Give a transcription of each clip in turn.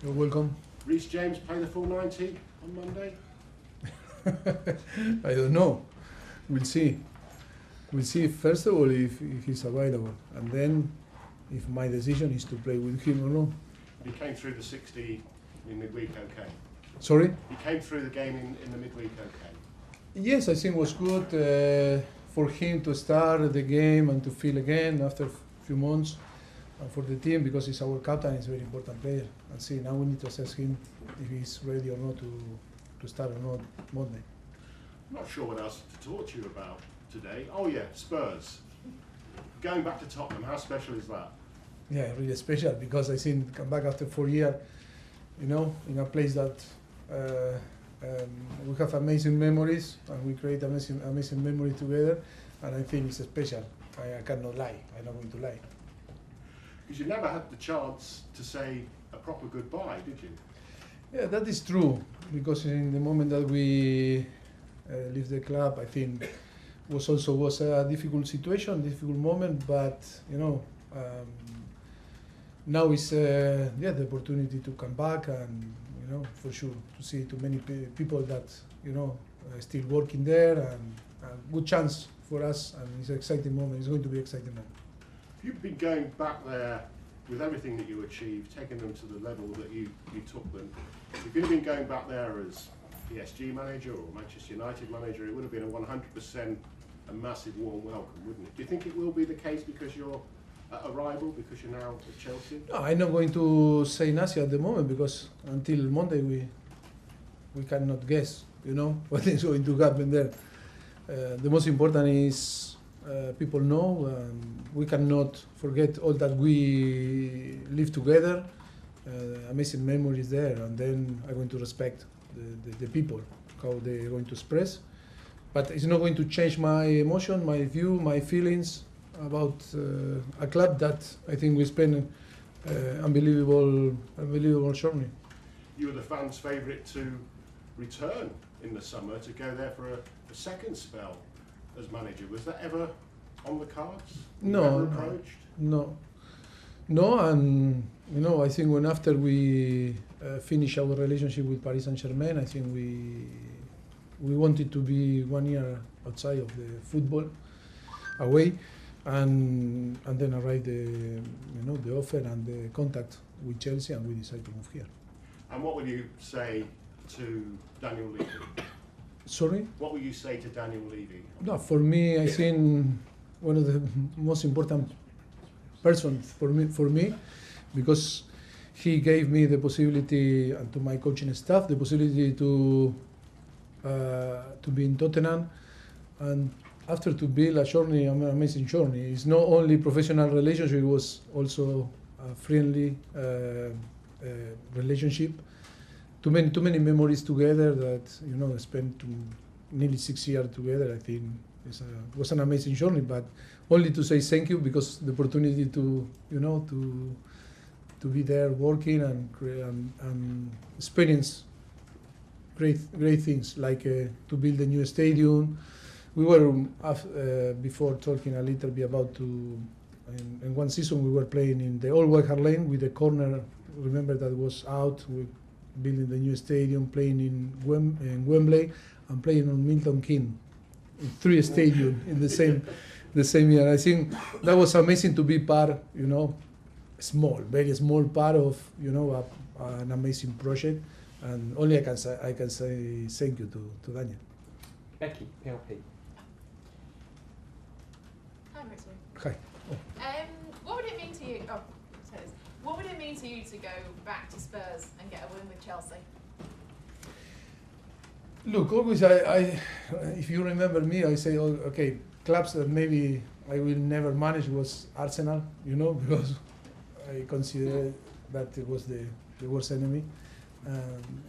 You're welcome. Reece James play the full 90 on Monday? I don't know. We'll see. We'll see first of all if he's available, and then if my decision is to play with him or not. He came through the 60 in midweek okay? Sorry? He came through the game in the midweek okay? Yes, I think it was good for him to start the game and to feel again after a few months, and for the team, because he's our captain, he's a very important player. And see, now we need to assess him if he's ready or not to start or not Monday. I'm not sure what else to talk to you about today. Oh yeah, Spurs. Going back to Tottenham, how special is that? Yeah, really special, because I think come back after 4 years, you know, in a place that we have amazing memories and we create amazing memories together, and I think it's special. I cannot lie. I'm not going to lie. Because you never had the chance to say a proper goodbye, did you? Yeah, that is true, because in the moment that we leave the club, I think was a difficult situation, difficult moment, but you know, now is the opportunity to come back, and you know, for sure to see too many people that you know still working there, and a good chance for us, and it's an exciting moment. It's going to be an exciting moment. You've been going back there with everything that you achieved, taking them to the level that you took them. If you'd have been going back there as PSG manager or Manchester United manager, it would have been a 100% a massive warm welcome, wouldn't it? Do you think it will be the case because you're a rival, because you're now at Chelsea? No, I'm not going to say nothing at the moment, because until Monday we cannot guess, you know, what is going to happen there. The most important is people know. We cannot forget all that we live together. Amazing memories there, and then I'm going to respect the people, how they're going to express. But it's not going to change my emotion, my view, my feelings about a club that I think we spent unbelievable journey. You were the fans' favourite to return in the summer, to go there for a second spell as manager. Was that ever on the cards? No, and you know, I think when after we finished our relationship with Paris Saint-Germain, I think we wanted to be 1 year outside of the football, away, and then arrived the offer and the contact with Chelsea, and we decided to move here. And what will you say to Daniel Levy? Sorry? What will you say to Daniel Levy? No, for me, I think one of the most important persons for me, because he gave me the possibility, and to my coaching staff, the possibility to be in Tottenham, and after to build a journey, an amazing journey. It's not only professional relationship, it was also a friendly relationship. Too many memories together that, you know, spent nearly 6 years together. I think it was an amazing journey, but only to say thank you, because the opportunity to, you know, to be there working and experience great things, like to build a new stadium. We were before talking a little bit about in one season we were playing in the old White Hart Lane with the corner. Remember that was out. We building the new stadium, playing in Wembley, and playing on Milton Keynes, in 3 stadiums in the same year. I think that was amazing to be part, you know, very small part of, you know, an amazing project. And only I can say thank you to Daniel. Becky, PLP. Hi, Mauricio. Hi. What would it mean to you? What would it mean to you to go back to Spurs and get a win with Chelsea? Look, always if you remember me, I say, okay, clubs that maybe I will never manage was Arsenal, you know, because I consider that it was the worst enemy.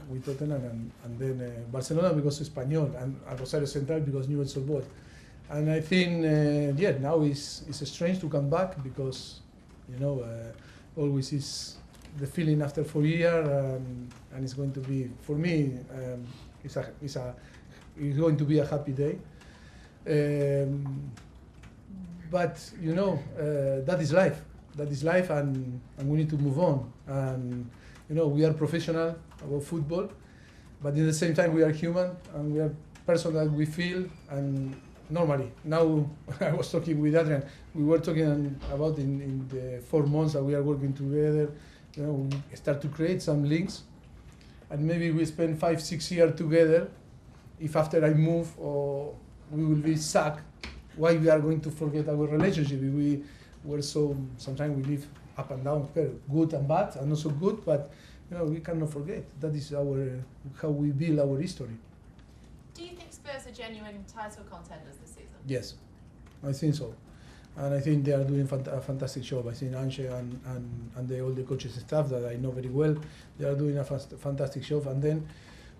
With Tottenham, and then Barcelona because Espanyol, and Rosario Central because Newell's Old Boys. And I think, now it's strange to come back, because, you know, always is the feeling after 4 years, and it's going to be, for me, it's going to be a happy day. But, you know, that is life, and we need to move on. And we are professional about football, but at the same time we are human and we are person that we feel. And normally now I was talking with Adrian. We were talking about in the 4 months that we are working together. We start to create some links, and maybe we spend 5-6 years together. If after I move or we will be sacked, why we are going to forget our relationship? We were so, sometimes we live up and down, good and bad, and also good, but we cannot forget. That is how we build our history. Do you think Spurs are genuine title contenders this season? Yes, I think so. And I think they are doing a fantastic job. I think Ange and all the coaches staff that I know very well, they are doing a fantastic job. And then,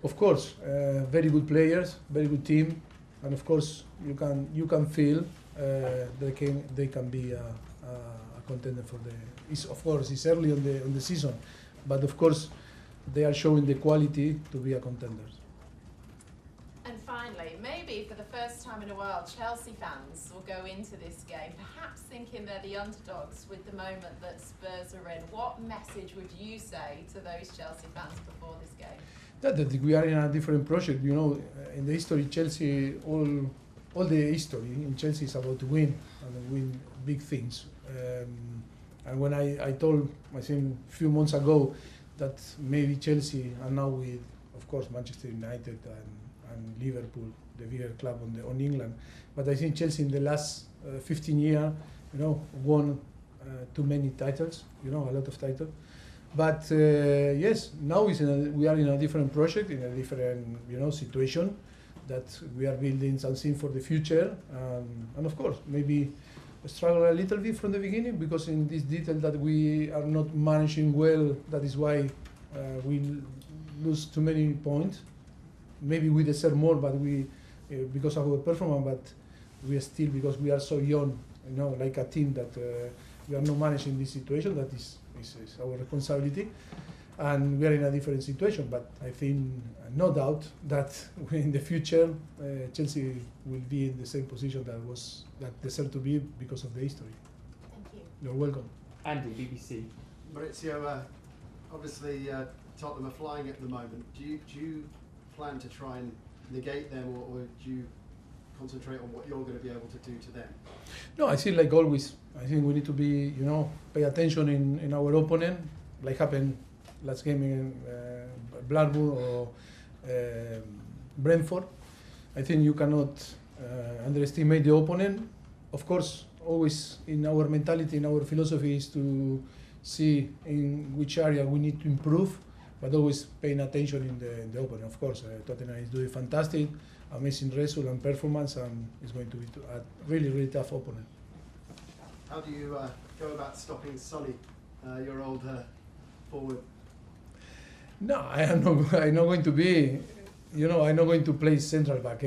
of course, very good players, very good team, and of course you can feel they can be a contender for the. Of course, it's early on the season, but of course they are showing the quality to be a contender. And finally, maybe for the first time in a while, Chelsea fans will go into this game perhaps thinking they're the underdogs with the moment that Spurs are in. What message would you say to those Chelsea fans before this game? That we are in a different project. In the history, Chelsea, all the history in Chelsea is about to win and win big things. And when I told, I think a few months ago, that maybe Chelsea are now with, of course, Manchester United and Liverpool, the bigger club on England. But I think Chelsea in the last 15 years, won too many titles, a lot of titles. But yes, now we are in a different project, in a different situation, that we are building something for the future. And of course, maybe struggle a little bit from the beginning, because in this detail that we are not managing well, that is why we lose too many points. Maybe we deserve more, but we because of our performance, but we are still, because we are so young, like a team, that we are not managing this situation. That is our responsibility, and we are in a different situation. But I think, no doubt, that in the future Chelsea will be in the same position that deserve to be because of the history. Thank you. You're welcome. Andy, BBC. Mauricio, obviously Tottenham are flying at the moment. Do you plan to try and negate them, or do you concentrate on what you're going to be able to do to them? No, I think like always, I think we need to be, pay attention in our opponent, like happened last game in Blackburn or Brentford. I think you cannot underestimate the opponent. Of course, always in our mentality, in our philosophy, is to see in which area we need to improve, but always paying attention in the opponent. Of course, Tottenham is doing fantastic, amazing result and performance, and it's going to be a really, really tough opponent. How do you go about stopping Sonny, your old forward? No, I'm not going to be, I'm not going to play central back.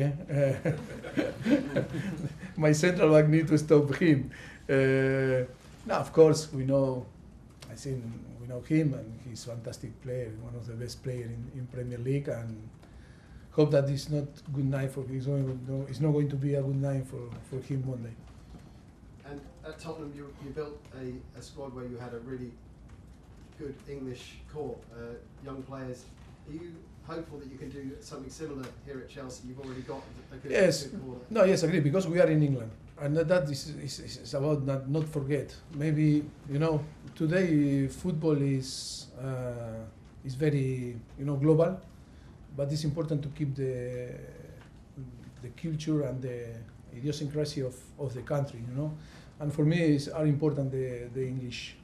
My central back need to stop him. No, of course, we know him, and he's a fantastic player, one of the best players in Premier League, and hope that it's not good night for him. It's not going to be a good night for him one day. And at Tottenham, you built a squad where you had a really good English core, young players. Are you hopeful that you can do something similar here at Chelsea? You've already got a good, good core. No, yes, I agree, because we are in England, and that is about not forget. Maybe today football is very global, but it's important to keep the culture and the idiosyncrasy of the country, And for me, are important the English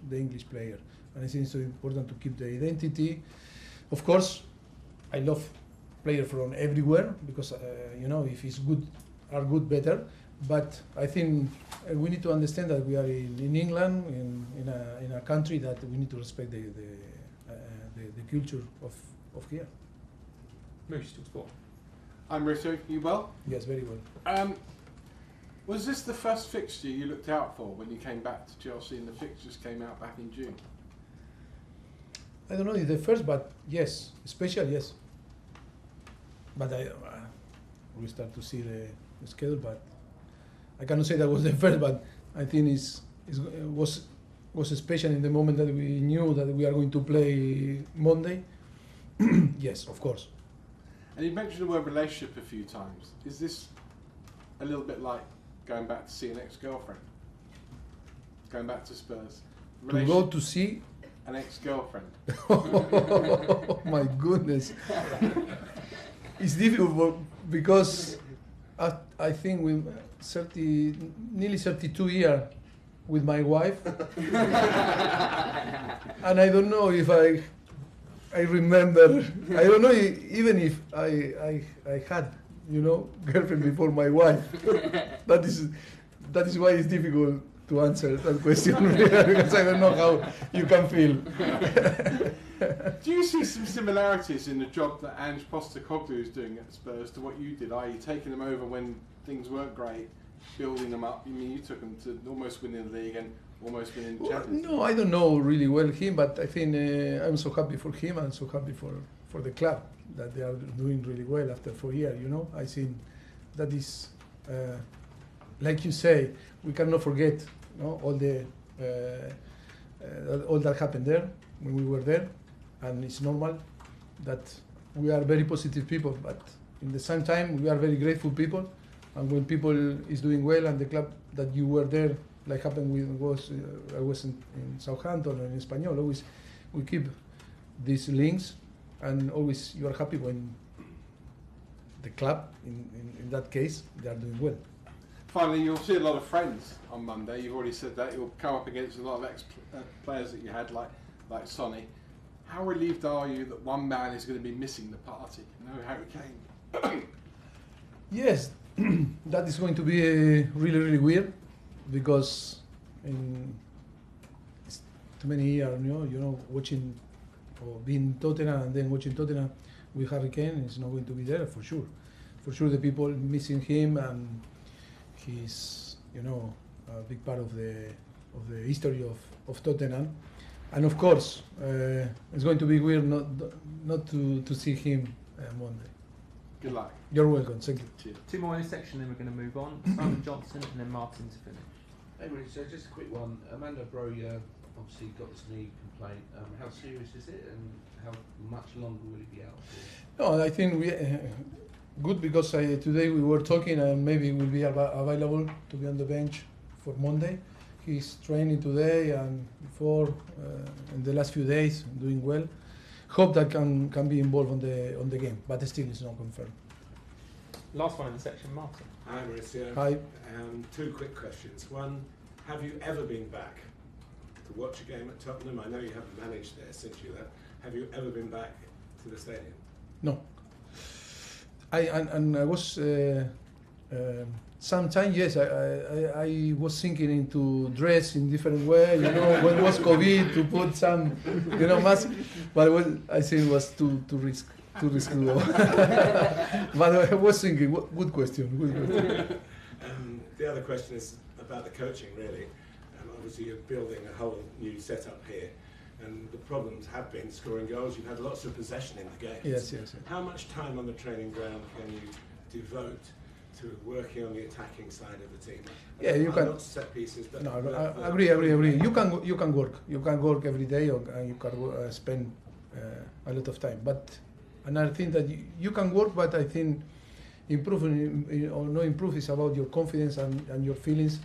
player, and I think it's so important to keep the identity. Of course, I love players from everywhere, because if it's good, better. But I think we need to understand that we are in England, in a country that we need to respect the culture of here. Mauricio Talks Football. I'm Mauricio, you well? Yes, very well. Was this the first fixture you looked out for when you came back to Chelsea and the fixtures came out back in June? I don't know if the first, but yes, special, yes. But we start to see the schedule, but I cannot say that was the first, but I think it was was special in the moment that we knew that we are going to play Monday. Yes, of course. And you mentioned the word relationship a few times. Is this a little bit like going back to see an ex-girlfriend? Going back to Spurs? To go to see an ex-girlfriend? Oh my goodness. It's difficult because I think with nearly 32 years with my wife, and I don't know if I remember. I don't know even if I had, girlfriend before my wife. That is why it's difficult to answer that question because I don't know how you can feel. Do you see some similarities in the job that Ange Postecoglou is doing at Spurs to what you did, i.e. taking them over when things weren't great, building them up? I mean, you took them to almost winning the league and almost winning the Champions League. No, I don't know really well him, but I think I'm so happy for him and so happy for the club that they are doing really well after 4 years, I think that is, like you say, we cannot forget all that happened there when we were there, and it's normal that we are very positive people, but in the same time we are very grateful people, and when people is doing well and the club that you were there, like happened with I was in Southampton and in Espanyol, always we keep these links, and always you are happy when the club, in that case, they are doing well. Finally, you'll see a lot of friends on Monday. You've already said that. You'll come up against a lot of ex-players that you had, like Sonny. How relieved are you that one man is going to be missing the party? No Harry Kane. Yes, that is going to be really, really weird because it's too many years, watching or being Tottenham and then watching Tottenham with Harry Kane is not going to be there for sure. For sure, the people missing him, and he's a big part of the history of Tottenham. And of course, it's going to be weird not to see him Monday. Good luck. You're welcome. Thank you. Cheers. Two more in this section, then we're going to move on. Simon Johnson and then Martin to finish. Hey, Mauricio, just a quick one. Amanda Bro obviously got this knee complaint. How serious is it, and how much longer will he be out for? No, I think we good because today we were talking and maybe will be available to be on the bench for Monday. He's training today and before in the last few days doing well. Hope that can be involved on the game, but still it's not confirmed. Last one in the section, Martin. Hi Mauricio. Hi. Two quick questions. One, have you ever been back to watch a game at Tottenham? I know you haven't managed there since you left. Have you ever been back to the stadium? No. I was sometimes yes. I was thinking into dress in different way. When it was COVID to put some mask, but I think it was too risky. But I was thinking, good question. The other question is about the coaching, really. Obviously, you're building a whole new setup here, and the problems have been scoring goals. You've had lots of possession in the games. Yes. How much time on the training ground can you devote to working on the attacking side of the team? Yeah, you can. Not set pieces, but No, I agree. You can work. You can work every day, and you can spend a lot of time. But another thing that you can work, but I think improving or no improve is about your confidence and your feelings.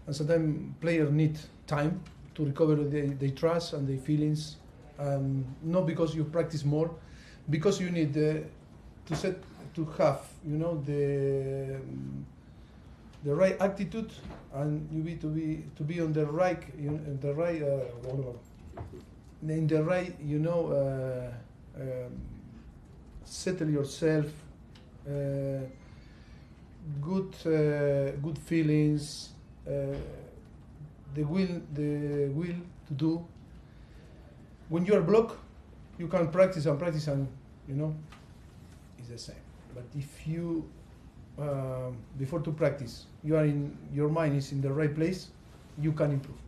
And sometimes players need time to recover their trust and their feelings. Not because you practice more, because you need to have the right attitude, and you need to be on the right settle yourself, good feelings, the will to do. When you are blocked, you can practice and it's the same. But if you before to practice, your mind is in the right place, you can improve.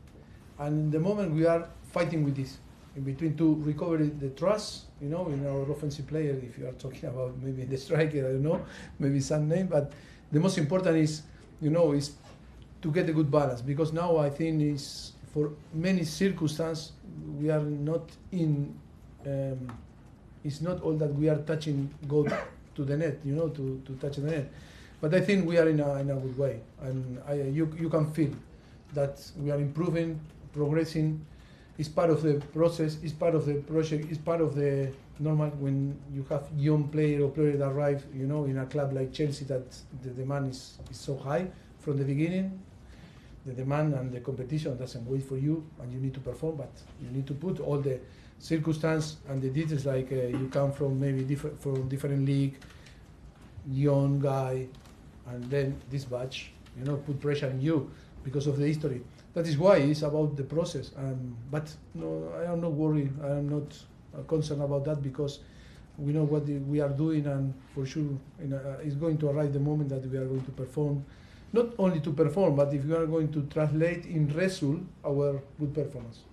And in the moment we are fighting with this, in between to recover the trust, in our offensive player, if you are talking about maybe the striker, I don't know, maybe some name, but the most important is, is to get a good balance, because now I think is for many circumstances, we are not in. It's not all that we are touching go to the net, to touch the net. But I think we are in a good way, and you can feel that we are improving, progressing. It's part of the process. It's part of the project. It's part of the normal when you have young player or player that arrive, in a club like Chelsea, that the demand is so high from the beginning. The demand and the competition doesn't wait for you, and you need to perform. But you need to put all the circumstance and the details, like you come from maybe from different league, young guy, and then this batch, put pressure on you because of the history. That is why it's about the process. But no, I am not worried. I am not concerned about that, because we know what we are doing, and for sure it's going to arrive the moment that we are going to perform. Not only to perform, but if we are going to translate in result our good performance,